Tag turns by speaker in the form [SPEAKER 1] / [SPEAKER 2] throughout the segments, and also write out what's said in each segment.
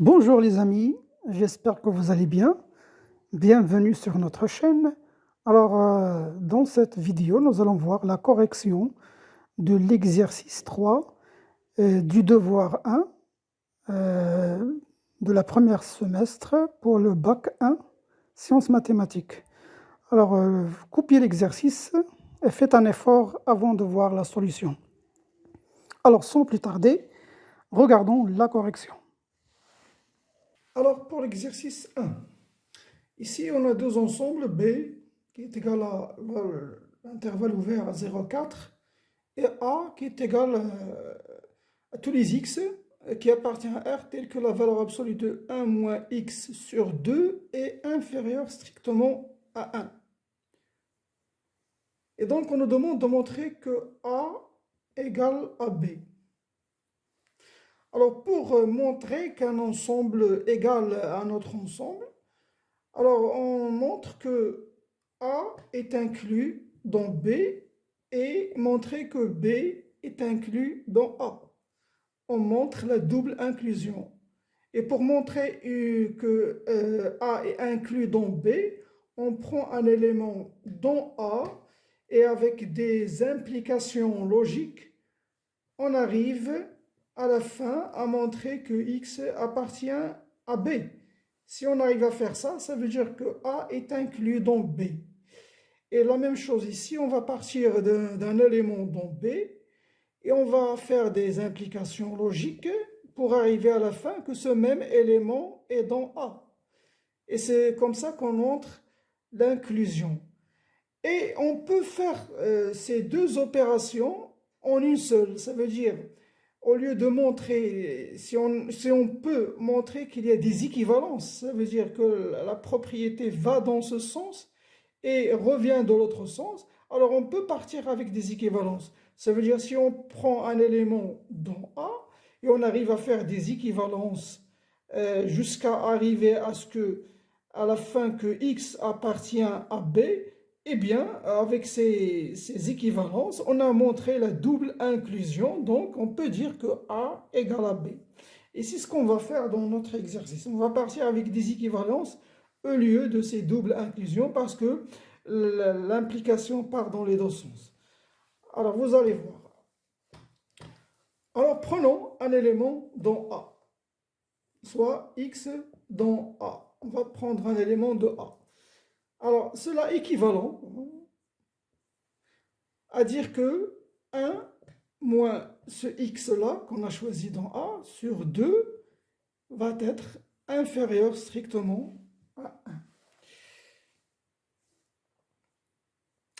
[SPEAKER 1] Bonjour les amis, j'espère que vous allez bien. Bienvenue sur notre chaîne. Alors, dans cette vidéo, nous allons voir la correction de l'exercice 3 du devoir 1 de la première semestre pour le bac 1 sciences mathématiques. Alors, copiez l'exercice et faites un effort avant de voir la solution. Alors, sans plus tarder, regardons la correction. Alors, pour l'exercice 1, ici, on a deux ensembles, B, qui est égal à l'intervalle ouvert à 0,4, et A, qui est égal à tous les x, qui appartient à R, tel que la valeur absolue de 1 moins x sur 2 est inférieure strictement à 1. Et donc, on nous demande de montrer que A égale à B. Alors, pour montrer qu'un ensemble égale à un autre ensemble, alors on montre que A est inclus dans B et montrer que B est inclus dans A. On montre la double inclusion. Et pour montrer que A est inclus dans B, on prend un élément dans A et avec des implications logiques, on arrive à la fin à montrer que X appartient à B. Si on arrive à faire ça, ça veut dire que A est inclus dans B. Et la même chose ici, on va partir d'un élément dans B et on va faire des implications logiques pour arriver à la fin que ce même élément est dans A. Et c'est comme ça qu'on montre l'inclusion. Et on peut faire ces deux opérations en une seule. Ça veut dire, au lieu de montrer, si on peut montrer qu'il y a des équivalences, ça veut dire que la propriété va dans ce sens et revient de l'autre sens, alors on peut partir avec des équivalences. Ça veut dire si on prend un élément dans A et on arrive à faire des équivalences jusqu'à arriver à ce que, à la fin, que X appartient à B, eh bien, avec ces équivalences, on a montré la double inclusion, donc on peut dire que A égale à B. Et c'est ce qu'on va faire dans notre exercice. On va partir avec des équivalences au lieu de ces doubles inclusions parce que l'implication part dans les deux sens. Alors, vous allez voir. Alors, prenons un élément dans A, soit X dans A. On va prendre un élément de A. Alors, cela est équivalent à dire que 1 moins ce x-là qu'on a choisi dans A sur 2 va être inférieur strictement à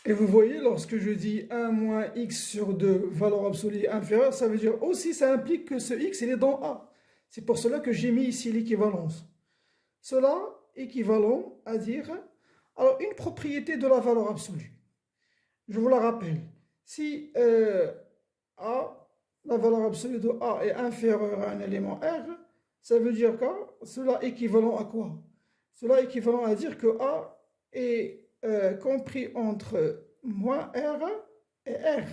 [SPEAKER 1] 1. Et vous voyez, lorsque je dis 1 moins x sur 2, valeur absolue inférieure, ça veut dire aussi, ça implique que ce x, il est dans A. C'est pour cela que j'ai mis ici l'équivalence. Cela équivalent à dire, alors une propriété de la valeur absolue. Je vous la rappelle. Si A, la valeur absolue de A est inférieure à un élément R, ça veut dire que cela est équivalent à quoi? Cela est équivalent à dire que A est compris entre moins R et R.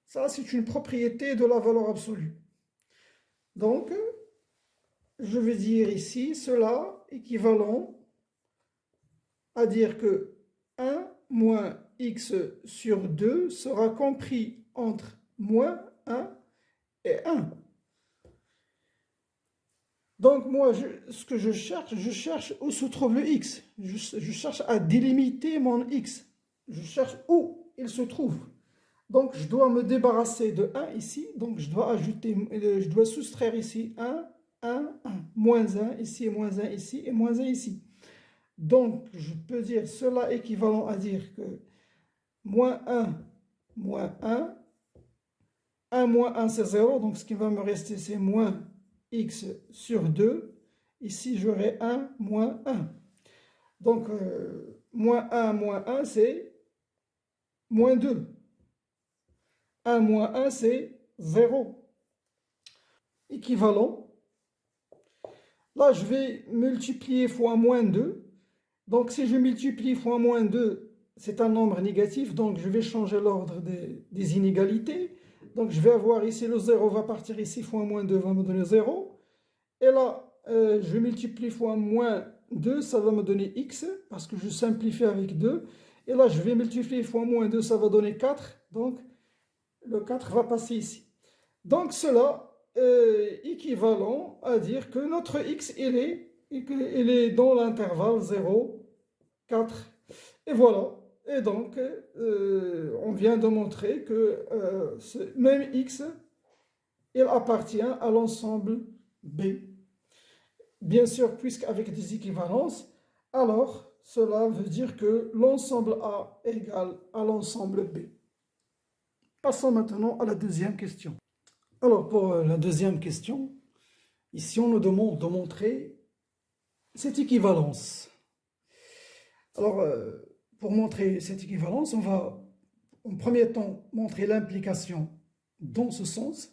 [SPEAKER 1] Ça, c'est une propriété de la valeur absolue. Donc, je vais dire ici, cela équivalent à dire que 1 moins x sur 2 sera compris entre moins 1 et 1. Donc moi, ce que je cherche où se trouve le x. Je cherche à délimiter mon x. Je cherche où il se trouve. Donc je dois me débarrasser de 1 ici. Donc je dois soustraire ici 1, 1, 1. Moins 1 ici, et moins 1 ici, et moins 1 ici. Donc je peux dire cela équivalent à dire que moins 1, 1 moins 1 c'est 0, donc ce qui va me rester c'est moins x sur 2. Ici j'aurai 1 moins 1. Donc moins 1 c'est moins 2. 1 moins 1 c'est 0. Équivalent. Là je vais multiplier fois moins 2. Donc si je multiplie fois moins 2, c'est un nombre négatif, donc je vais changer l'ordre des inégalités. Donc je vais avoir ici le 0 va partir ici, fois moins 2 va me donner 0. Et là, je multiplie fois moins 2, ça va me donner x, parce que je simplifie avec 2. Et là, je vais multiplier fois moins 2, ça va donner 4. Donc, le 4 va passer ici. Donc, cela est équivalent à dire que notre x, il est dans l'intervalle 0, 4. Et voilà. Et donc, on vient de montrer que ce même x, il appartient à l'ensemble B. Bien sûr, puisqu'avec des équivalences, alors cela veut dire que l'ensemble A égale à l'ensemble B. Passons maintenant à la deuxième question. Alors, pour la deuxième question, ici on nous demande de montrer cette équivalence. Alors, pour montrer cette équivalence, on va en premier temps montrer l'implication dans ce sens.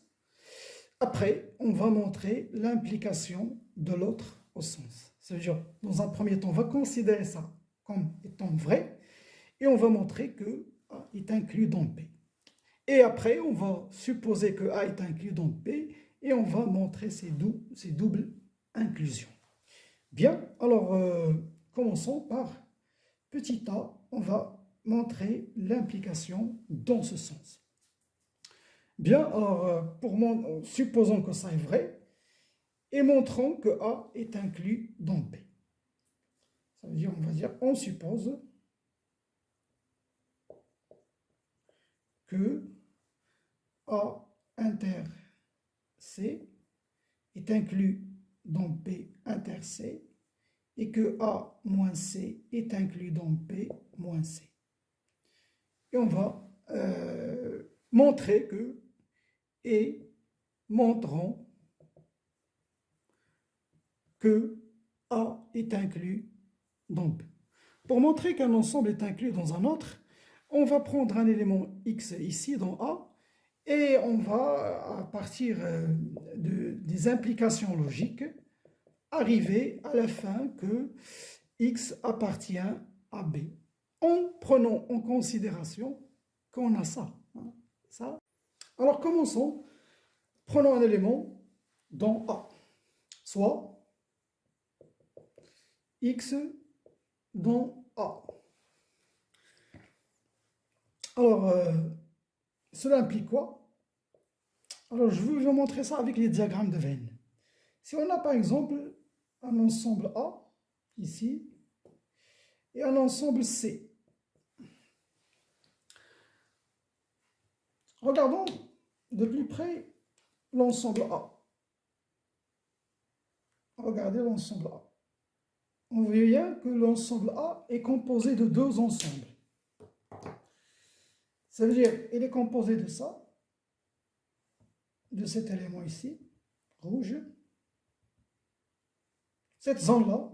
[SPEAKER 1] Après, on va montrer l'implication de l'autre au sens. C'est-à-dire, dans un premier temps, on va considérer ça comme étant vrai et on va montrer que A est inclus dans B. Et après, on va supposer que A est inclus dans B et on va montrer ces doubles inclusions. Bien, alors commençons par petit a, on va montrer l'implication dans ce sens. Bien, alors supposons que ça est vrai et montrons que A est inclus dans B. Ça veut dire, on va dire, on suppose que A inter C est inclus dans B inter C et que A moins C est inclus dans B moins C. Et on va montrer que et montrons que A est inclus dans B. Pour montrer qu'un ensemble est inclus dans un autre, on va prendre un élément X ici dans A et on va, à partir des implications logiques, arriver à la fin que X appartient à B, en prenant en considération qu'on a ça. Ça. Alors commençons. Prenons un élément dans A, soit X dans A. Alors, cela implique quoi? Alors, je vais vous montrer ça avec les diagrammes de Venn. Si on a par exemple un ensemble A, ici, et un ensemble C. Regardons de plus près l'ensemble A. Regardez l'ensemble A. On voit bien que l'ensemble A est composé de deux ensembles. Ça veut dire qu'il est composé de ça, de cet élément ici, rouge, cette zone-là.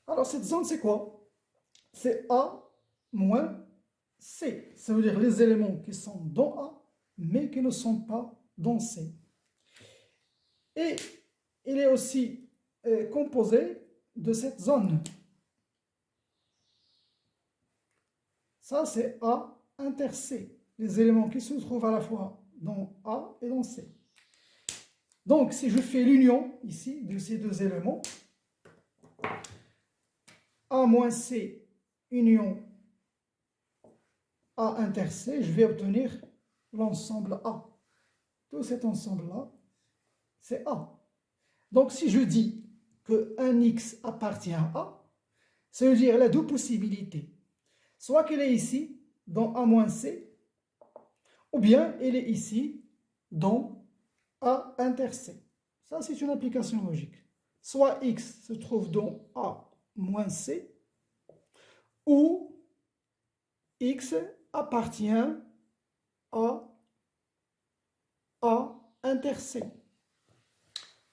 [SPEAKER 1] Alors cette zone, c'est quoi? C'est A moins C. Ça veut dire les éléments qui sont dans A, mais qui ne sont pas dans C. Et il est aussi composé de cette zone. Ça, c'est A inter C. Les éléments qui se trouvent à la fois dans A et dans C. Donc, si je fais l'union ici de ces deux éléments, A moins C union A inter C, je vais obtenir l'ensemble A. Tout cet ensemble-là, c'est A. Donc, si je dis qu'un X appartient à A, ça veut dire qu'il y a deux possibilités. Soit qu'il est ici, dans A moins C, ou bien il est ici, dans A inter C. Ça, c'est une application logique. Soit X se trouve dans A moins C, ou X appartient à A inter C.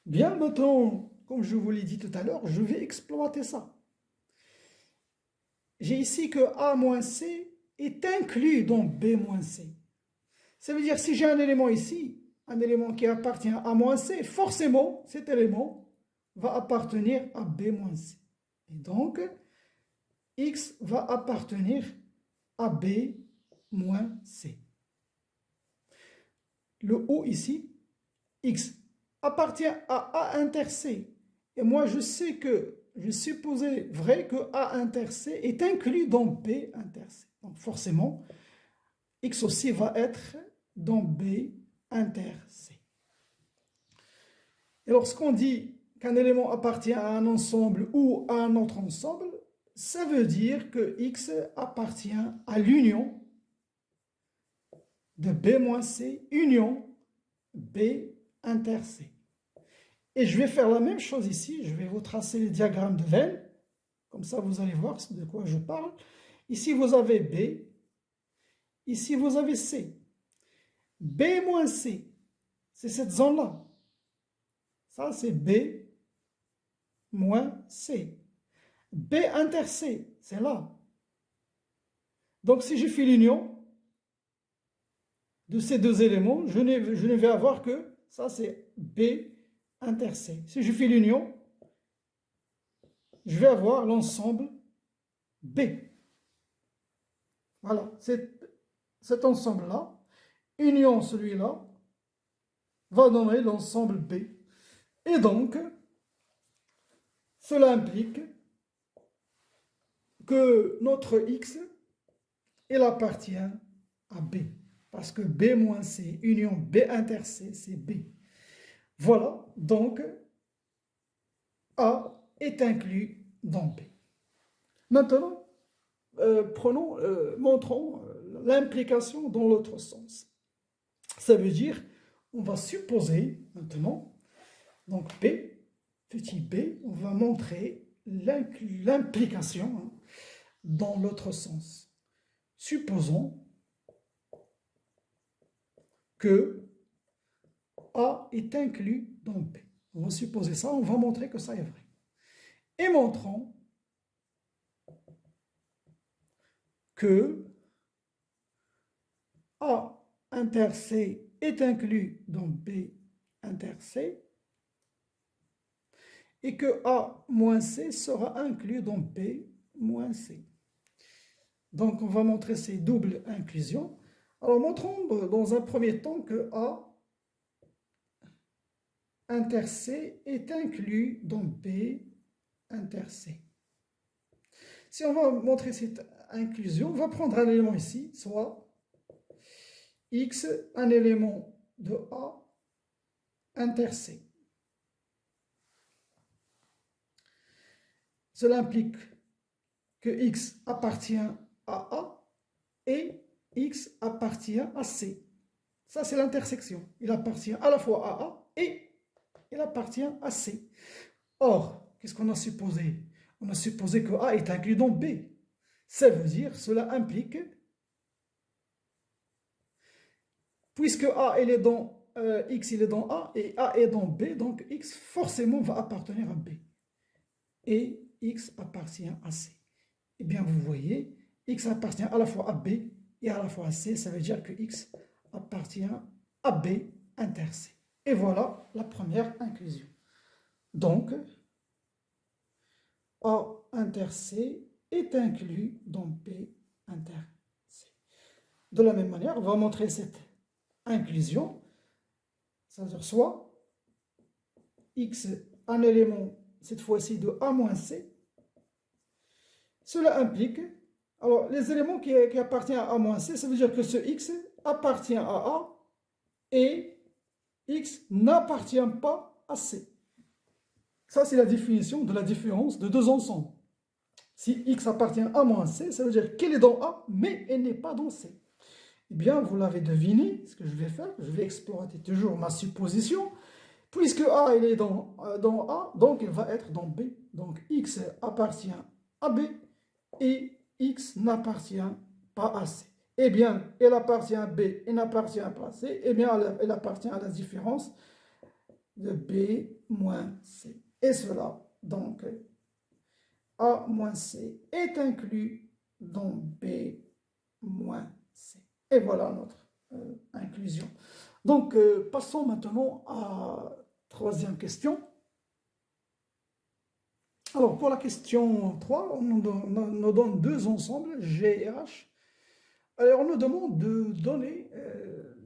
[SPEAKER 1] Bien, maintenant, comme je vous l'ai dit tout à l'heure, je vais exploiter ça. J'ai ici que A moins C est inclus dans B moins C. Ça veut dire si j'ai un élément ici, un élément qui appartient à A moins C, forcément, cet élément va appartenir à B moins C. Et donc, X va appartenir à B moins C. Le haut ici, X appartient à A inter C. Et moi, je sais que, je supposais vrai que A inter C est inclus dans B inter C. Donc forcément, X aussi va être dans B inter C. Et lorsqu'on dit qu'un élément appartient à un ensemble ou à un autre ensemble, ça veut dire que X appartient à l'union de B moins C, union B inter C. Et je vais faire la même chose ici, je vais vous tracer le diagramme de Venn, comme ça vous allez voir de quoi je parle. Ici vous avez B, ici vous avez C. B moins C, c'est cette zone-là. Ça c'est B moins C. B inter C, c'est là. Donc si je fais l'union de ces deux éléments, je ne vais avoir que, ça c'est B inter C. Si je fais l'union, je vais avoir l'ensemble B. Voilà, cet ensemble-là, union celui-là, va donner l'ensemble B. Et donc, cela implique que notre X, il appartient à B. Parce que B moins C, union B inter C, c'est B. Voilà, donc, A est inclus dans B. Maintenant, montrons l'implication dans l'autre sens. Ça veut dire, on va supposer maintenant, donc B, petit b, on va montrer l'implication dans l'autre sens. Supposons que A est inclus dans B. On va supposer ça, on va montrer que ça est vrai. Et montrons que A inter C est inclus dans B inter C et que A moins C sera inclus dans B moins C. Donc on va montrer ces doubles inclusions. Alors montrons dans un premier temps que A inter C est inclus dans B inter C. Si on va montrer cette inclusion, on va prendre un élément ici, soit X, un élément de A inter C. Cela implique que X appartient à A et X appartient à C. Ça, c'est l'intersection. Il appartient à la fois à A et il appartient à C. Or, qu'est-ce qu'on a supposé? On a supposé que A est inclus dans B. Ça veut dire, cela implique, puisque A il est dans X il est dans A et A est dans B, donc X forcément va appartenir à B. Et X appartient à C. Eh bien, vous voyez, X appartient à la fois à B et à la fois à C. Ça veut dire que X appartient à B inter C. Et voilà la première inclusion. Donc, A inter C est inclus dans B inter C. De la même manière, on va montrer cette inclusion. C'est-à-dire soit X, un élément, cette fois-ci de A moins C. Cela implique, alors les éléments qui appartiennent à A moins C, ça veut dire que ce X appartient à A et X n'appartient pas à C. Ça, c'est la définition de la différence de deux ensembles. Si X appartient à moins C, ça veut dire qu'elle est dans A, mais elle n'est pas dans C. Eh bien, vous l'avez deviné, ce que je vais faire, je vais exploiter toujours ma supposition. Puisque A il est dans A, donc il va être dans B. Donc X appartient à B et X n'appartient pas à C. Eh bien, elle appartient à B et n'appartient pas à C. Eh bien, elle appartient à la différence de B moins C. Et cela, donc, A moins C est inclus dans B moins C. Et voilà notre inclusion. Donc, passons maintenant à la troisième question. Alors, pour la question 3, on nous donne deux ensembles, G et H. Alors, on nous demande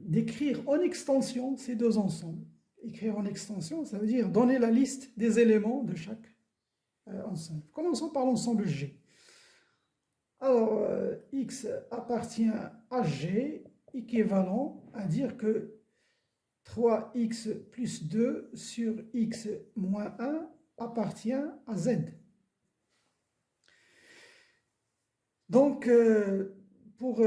[SPEAKER 1] d'écrire en extension ces deux ensembles. écrire en extension, ça veut dire donner la liste des éléments de chaque ensemble. Commençons par l'ensemble G. Alors, X appartient à G, équivalent à dire que 3x plus 2 sur x moins 1 appartient à Z. Donc, pour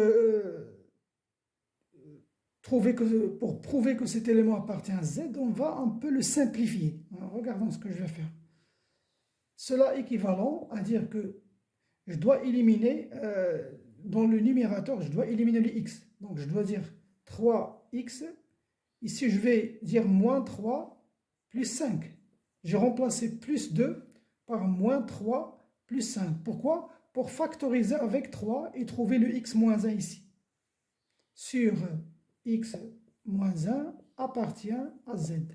[SPEAKER 1] prouver que cet élément appartient à Z, on va un peu le simplifier. Alors, regardons ce que je vais faire. Cela équivalent à dire que je dois éliminer, dans le numérateur, je dois éliminer le x. Donc, je dois dire 3x. Ici, je vais dire moins 3 plus 5. J'ai remplacé plus 2 par moins 3 plus 5. Pourquoi? Pour factoriser avec 3 et trouver le x moins 1 ici. Sur x moins 1 appartient à Z.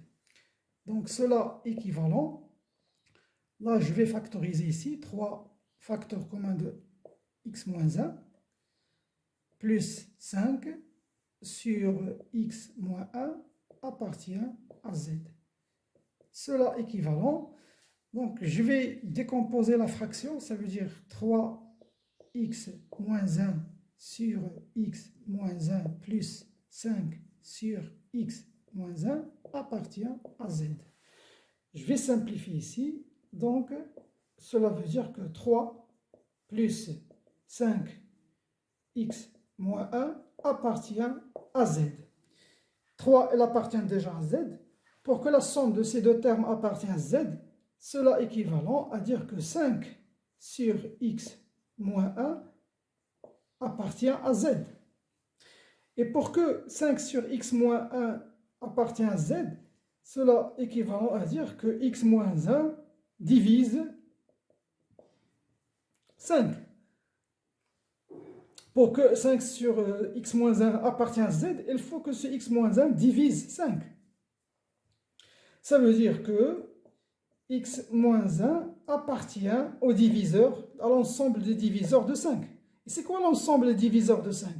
[SPEAKER 1] Donc, cela équivalent. Là, je vais factoriser ici. 3 facteurs communs de x moins 1 plus 5 sur x moins 1 appartient à Z. Cela équivalent. Donc, je vais décomposer la fraction. Ça veut dire 3x moins 1 sur x moins 1 plus 5 sur x moins 1 appartient à Z. Je vais simplifier ici. Donc, cela veut dire que 3 plus 5x moins 1 appartient à Z. 3, elle appartient déjà à Z. Pour que la somme de ces deux termes appartienne à Z, cela est équivalent à dire que 5 sur x moins 1 appartient à Z. Et pour que 5 sur x moins 1 appartient à Z, cela est équivalent à dire que x moins 1 divise 5. Pour que 5 sur x moins 1 appartienne à Z, il faut que ce x moins 1 divise 5. Ça veut dire que x moins 1 appartient au diviseur, à l'ensemble des diviseurs de 5. Et c'est quoi l'ensemble des diviseurs de 5?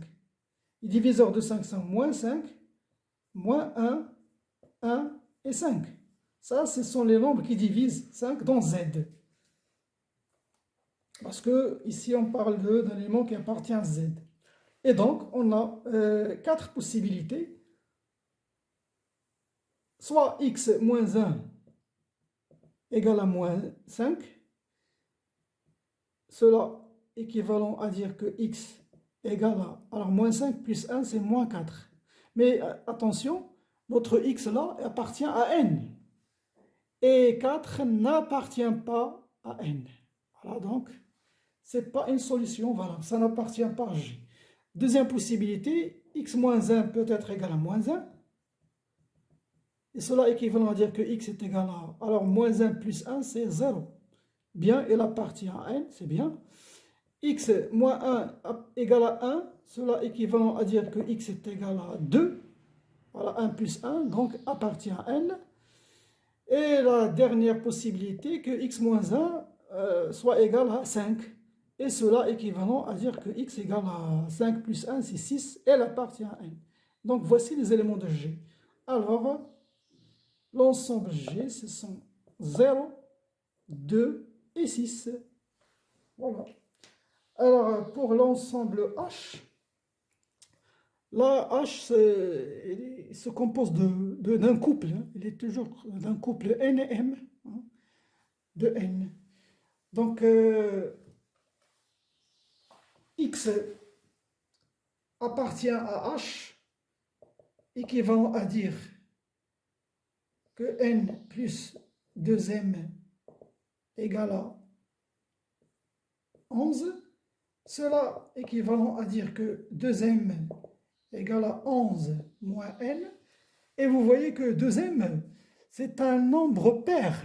[SPEAKER 1] Les diviseurs de 5 sont moins 5, moins 1, 1 et 5. Ça, ce sont les nombres qui divisent 5 dans Z. Parce que ici, on parle d'un élément qui appartient à Z. Et donc, on a 4 possibilités. Soit x moins 1 égale à moins 5. Cela équivalent à dire que x égale à... Alors, moins 5 plus 1, c'est moins 4. Mais attention, notre x là appartient à n. Et 4 n'appartient pas à n. Voilà, donc, ce n'est pas une solution valable. Ça n'appartient pas à G. Deuxième possibilité, x moins 1 peut être égal à moins 1. Et cela équivalent à dire que x est égal à... Alors, moins 1 plus 1, c'est 0. Bien, il appartient à n, c'est bien. X moins 1 égale à 1, cela équivalent à dire que x est égal à 2. Voilà, 1 plus 1, donc appartient à n. Et la dernière possibilité, que x moins 1 soit égal à 5. Et cela équivalent à dire que x égale à 5 plus 1, c'est 6. Elle appartient à n. Donc, voici les éléments de G. Alors, l'ensemble G, ce sont 0, 2 et 6. Voilà. Alors, pour l'ensemble H, là, H il se compose d'un couple. Hein. Il est toujours d'un couple N et M, hein, de N. Donc, X appartient à H, équivalent à dire que N plus 2M égale à 11. Cela équivalent à dire que 2M égale à 11 moins N. Et vous voyez que 2M, c'est un nombre pair.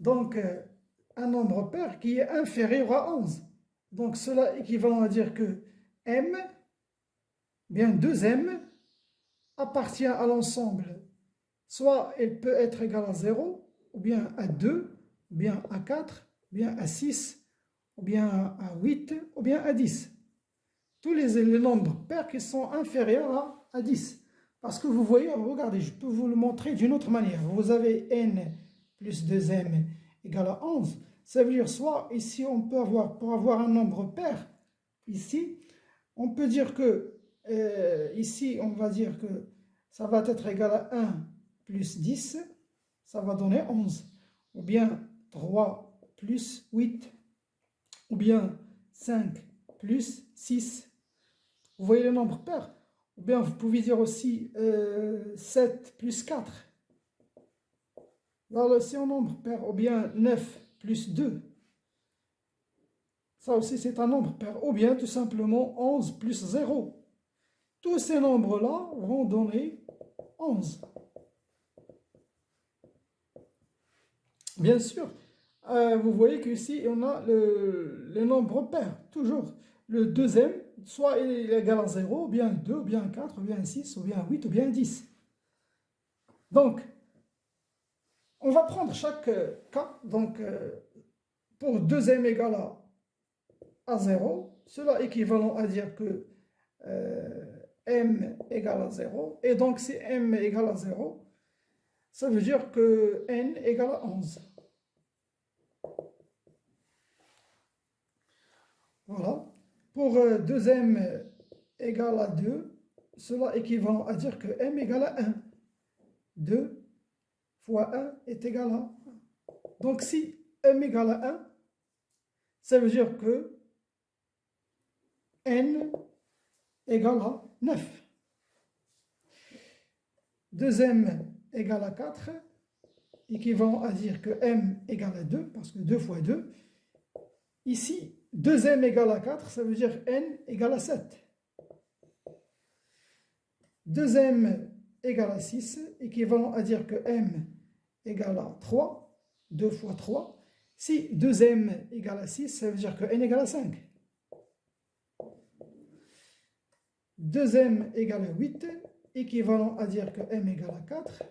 [SPEAKER 1] Donc, un nombre pair qui est inférieur à 11. Donc, cela équivalent à dire que M, bien 2M, appartient à l'ensemble. Soit elle peut être égale à 0, ou bien à 2, ou bien à 4, ou bien à 6, ou bien à 8, ou bien à 10. Tous les nombres pairs qui sont inférieurs à 10. Parce que vous voyez, regardez, je peux vous le montrer d'une autre manière. Vous avez n plus 2m égale à 11. Ça veut dire soit ici, on peut avoir, pour avoir un nombre pair, ici, on peut dire que, ici, on va dire que ça va être égal à 1 plus 10, ça va donner 11. Ou bien 3 plus 8, ou bien 5 plus 6. Vous voyez le nombre pair? Ou bien vous pouvez dire aussi 7 plus 4. Là aussi un nombre pair. Ou bien 9 plus 2. Ça aussi c'est un nombre pair. Ou bien tout simplement 11 plus 0. Tous ces nombres-là vont donner 11. Bien sûr, vous voyez qu'ici on a le nombre pair. Toujours le deuxième. Soit il est égal à 0, ou bien 2, ou bien 4, ou bien 6, ou bien 8, ou bien 10. Donc, on va prendre chaque cas. Donc, pour 2m égale à 0, cela est équivalent à dire que m égale à 0. Et donc, si m égale à 0, ça veut dire que n égale à 11. Voilà. Pour 2m égale à 2, cela est équivalent à dire que m égale à 1. 2 fois 1 est égal à 1. Donc si m égale à 1, ça veut dire que n égale à 9. 2m égale à 4, équivalent à dire que m égale à 2, parce que 2 fois 2. Ici, 2m égale à 4, ça veut dire n égale à 7. 2m égale à 6, équivalent à dire que m égale à 3, 2 fois 3. Si 2m égale à 6, ça veut dire que n égale à 5. 2m égale à 8, équivalent à dire que m égale à 4,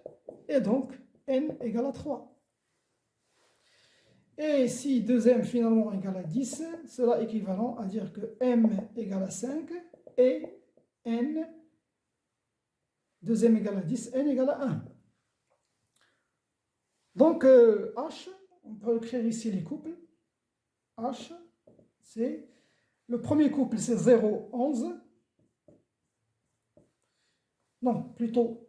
[SPEAKER 1] et donc n égale à 3. Et si 2m finalement égale à 10, cela est équivalent à dire que m égale à 5 et n, 2m égale à 10, n égale à 1. Donc H, on peut écrire ici les couples. H, c'est, le premier couple c'est 0, 11. Non, plutôt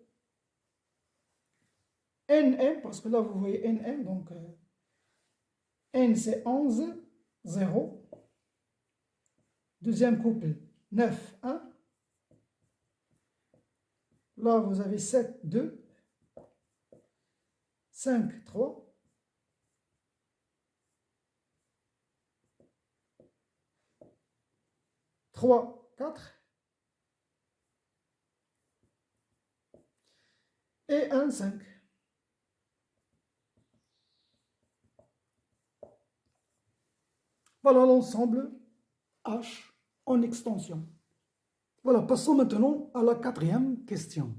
[SPEAKER 1] NM, parce que là vous voyez NM, donc N c'est 11, 0. Deuxième couple, 9, 1. Là vous avez 7, 2. 5, 3. 3, 4. Et 1, 5. Voilà l'ensemble H en extension. Voilà, passons maintenant à la quatrième question.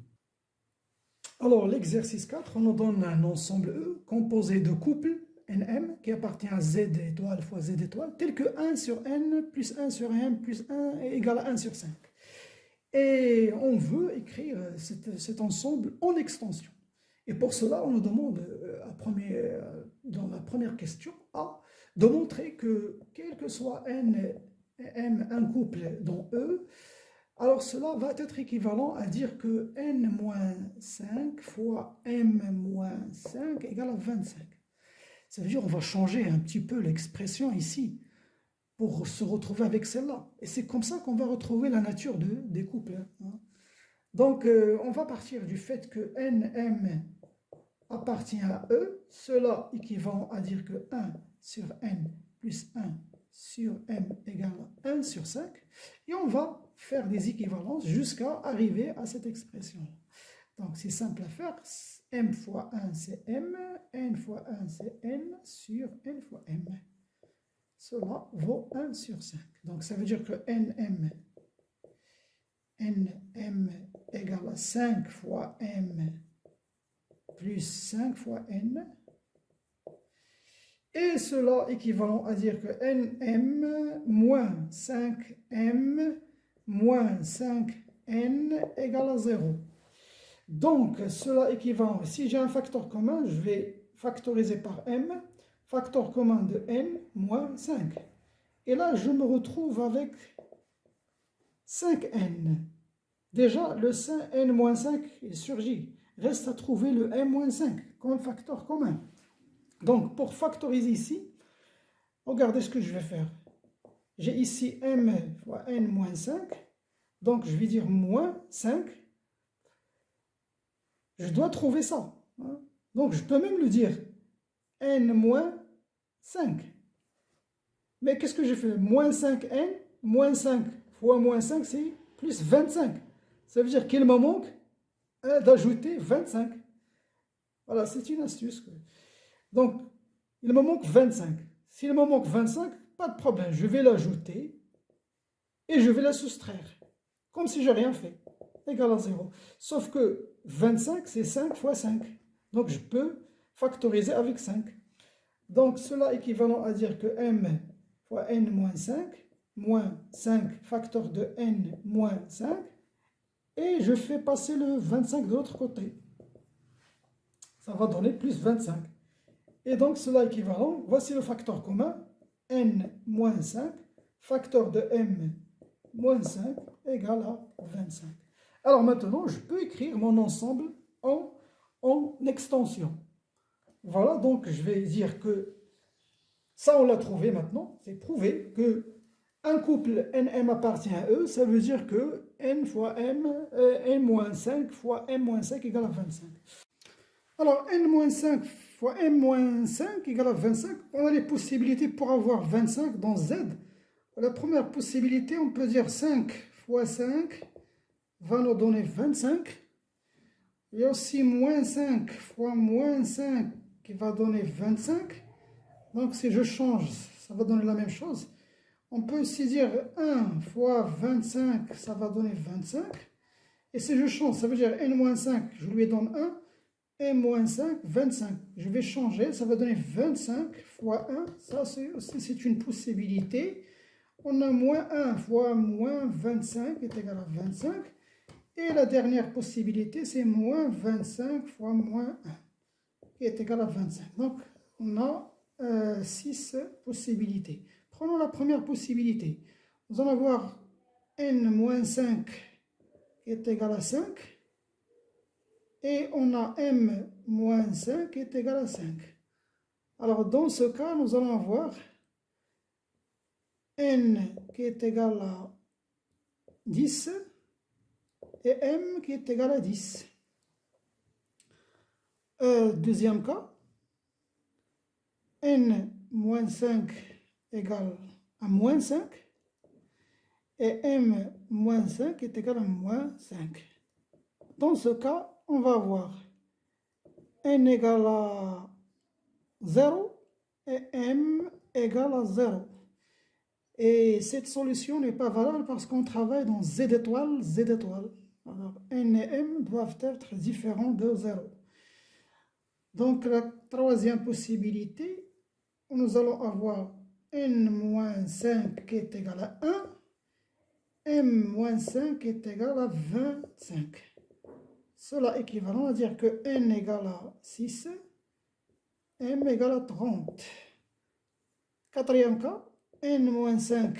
[SPEAKER 1] Alors, l'exercice 4, on nous donne un ensemble E composé de couples NM qui appartient à Z étoile fois Z étoile, tel que 1 sur N plus 1 sur M plus 1 est égal à 1 sur 5. Et on veut écrire cet ensemble en extension. Et pour cela, on nous demande, dans la première question A, de montrer que, quel que soit N et M, un couple dans E, alors cela va être équivalent à dire que n-5 fois m-5 égale à 25. Ça veut dire qu'on va changer un petit peu l'expression ici pour se retrouver avec celle-là. Et c'est comme ça qu'on va retrouver la nature des couples. Hein. Donc on va partir du fait que n-m appartient à E. Cela équivaut à dire que 1 sur n plus 1 sur m égale à 1 sur 5. Et on va faire des équivalences jusqu'à arriver à cette expression. Donc c'est simple à faire. M fois 1 c'est m, n fois 1 c'est n sur n fois m. Cela vaut 1 sur 5. Donc ça veut dire que nm égale à 5 fois m plus 5 fois n. Et cela équivalent à dire que nm moins 5m moins 5n égale à 0. Donc, cela équivaut, si j'ai un facteur commun, je vais factoriser par m, facteur commun de n moins 5. Et là, je me retrouve avec 5n. Déjà, le n-5 il surgit. Reste à trouver le m-5 comme facteur commun. Donc, pour factoriser ici, regardez ce que je vais faire. J'ai ici m fois n-5. Donc, je vais dire moins 5. Je dois trouver ça. Donc, je peux même le dire n-5. Mais qu'est-ce que j'ai fait? Moins 5n, moins 5 fois moins 5, c'est plus 25. Ça veut dire qu'il me manque d'ajouter 25. Voilà, c'est une astuce. Donc, il me manque 25. S'il me manque 25, pas de problème. Je vais l'ajouter et je vais la soustraire. Comme si je n'ai rien fait. Égal à 0. Sauf que 25, c'est 5 fois 5. Donc, je peux factoriser avec 5. Donc, cela est équivalent à dire que m fois n moins 5, moins 5 facteur de n moins 5, et je fais passer le 25 de l'autre côté. Ça va donner plus 25. Et donc, cela est équivalent, voici le facteur commun, n moins 5, facteur de m moins 5, égale à 25. Alors maintenant, je peux écrire mon ensemble en extension. Voilà, donc je vais dire que ça, on l'a trouvé maintenant. C'est prouvé que un couple NM appartient à E. Ça veut dire que N fois M, N-5 fois M-5 égale à 25. Alors, N-5 fois M-5 égale à 25. On a les possibilités pour avoir 25 dans Z. La première possibilité, on peut dire 5 fois 5 va nous donner 25. Il y a aussi moins 5 fois moins 5 qui va donner 25. Donc, si je change, ça va donner la même chose. On peut aussi dire 1 fois 25, ça va donner 25. Et si je change, ça veut dire n-5, je lui donne 1. n-5, 25. Je vais changer, ça va donner 25 fois 1. Ça, c'est une possibilité. On a moins 1 fois moins 25 est égal à 25. Et la dernière possibilité, c'est moins 25 fois moins 1 qui est égal à 25. Donc, on a 6 possibilités. Prenons la première possibilité. Nous allons avoir n-5 qui est égal à 5. Et on a m-5 qui est égal à 5. Alors, dans ce cas, nous allons avoir n qui est égal à 10 et m qui est égal à 10. Deuxième cas, n-5 égale à moins 5 et m-5 est égal à moins 5. Dans ce cas, on va avoir n égale à 0 et m égale à 0. Et cette solution n'est pas valable parce qu'on travaille dans z étoile, z étoile. Alors, n et m doivent être différents de 0. Donc, la troisième possibilité, nous allons avoir n-5 qui est égal à 1, m-5 qui est égal à 25. Cela équivalent à dire que n égale à 6, m égale à 30. Quatrième cas, n-5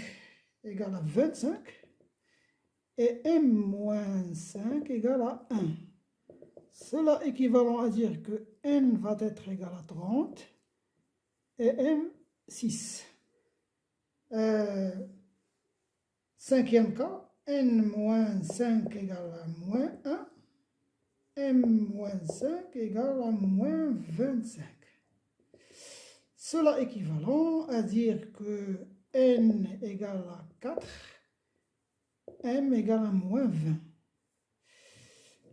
[SPEAKER 1] égale à 25 et m-5 égale à 1. Cela équivalent à dire que n va être égal à 30 et m 6. Cinquième cas, n-5 égale à moins 1, m-5 égale à moins 25. Cela équivalent à dire que n égale à 4, m égale à moins 20.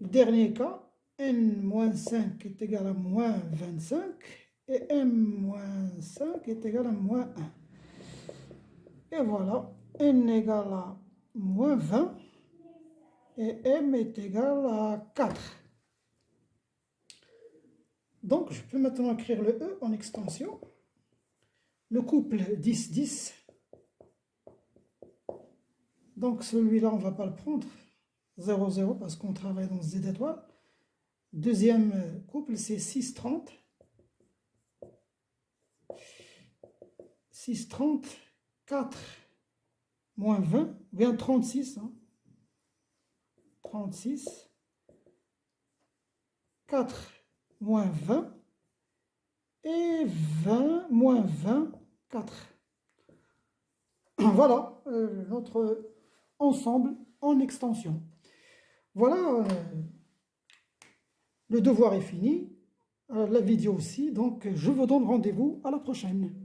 [SPEAKER 1] Le dernier cas, n-5 est égal à moins 25 et m-5 est égal à moins 1. Et voilà, n égale à moins 20 et m est égal à 4. Donc, je peux maintenant écrire le E en extension. Le couple 10-10. Donc, celui-là, on ne va pas le prendre. 0,0 parce qu'on travaille dans Z étoile. Deuxième couple, c'est 6, 30. 6, 30, 4 moins 20, ou bien 36. Hein. 36, 4 moins 20, et 20 moins 20, 4. Voilà notre ensemble en extension. Voilà, le devoir est fini, la vidéo aussi, donc je vous donne rendez-vous à la prochaine.